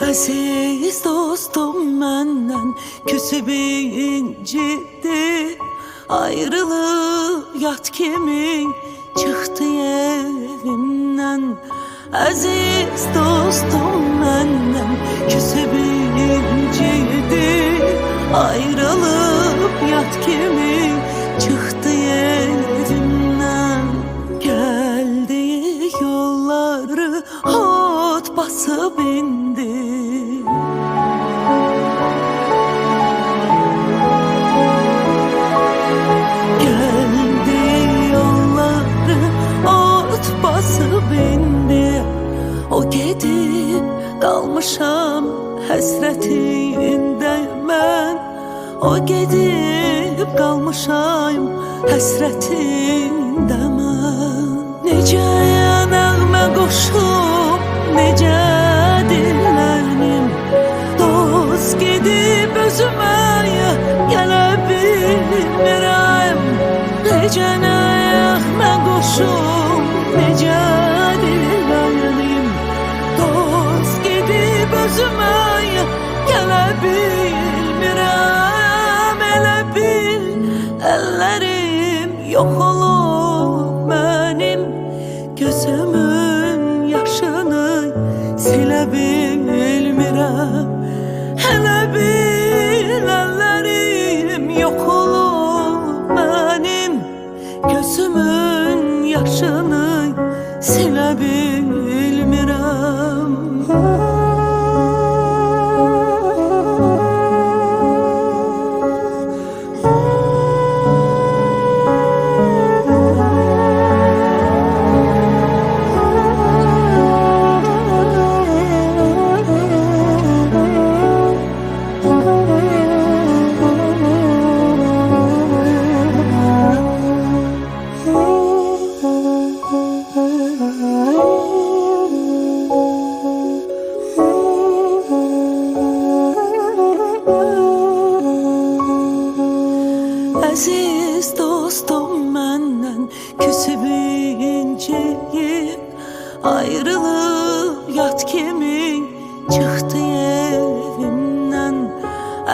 Aziz dostum məndən küsüb incidi, ayrılıb yat kimi çıxdı evimdən. Aziz dostum məndən küsüb incidi, ayrılıb yat kimi çıxdı evimdən. Gəldiyi yolları hot basıb indi. O gedib qalmışam həsrətində mən. O gedib qalmışam həsrətində mən. Necə nəğmə qoşub, necə dillənim, dost gedib özümə gələ bilmirəm. Necə nəğmə qoşub, necə dillənim, dost gedib özümə gələ bilmirəm. Elə bil əllərim yox olub mənim, gözümün yaşını silə bilmirəm. Elə bil əllərim yox olub mənim, gözümün yaşını silə bilmirəm. Aziz dostum məndən küsüb inciyib, ayrılıb yat kimi çıxdı evimdən.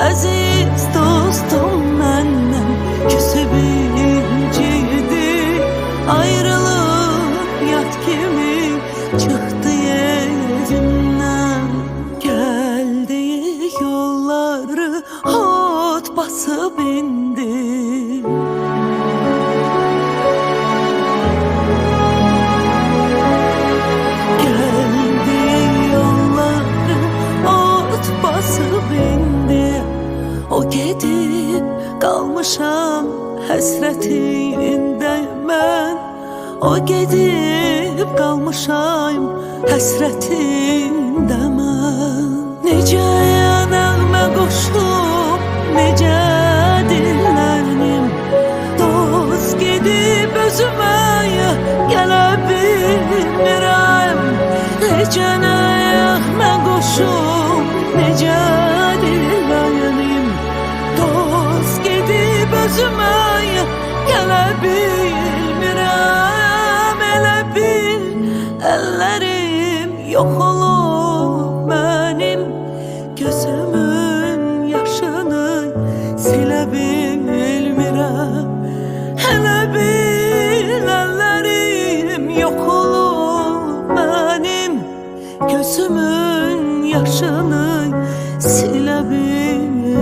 Aziz dostum məndən küsüb inciyib, ayrılıb yat kimi çıxdı evimdən. Gəldiyi yolları hot basıb indi. O gedib qalmışam həsrətində mən. O gedib qalmışam həsrətində mən. Necə nəğmə qoşub, necə dillənim, dost gedib özümə gələ bilmirəm. Necə nəğmə qoşub, necə dillənim, dost gedib özümə gələ bilmirəm. Elə bil əllərim yox olub mənim, gözümün yaşını silə bilmirəm. Elə bil əllərim yox olub mənim, gözümün yaşını silə bilmirəm.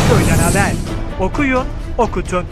Köyden haber. Okuyun, okutun.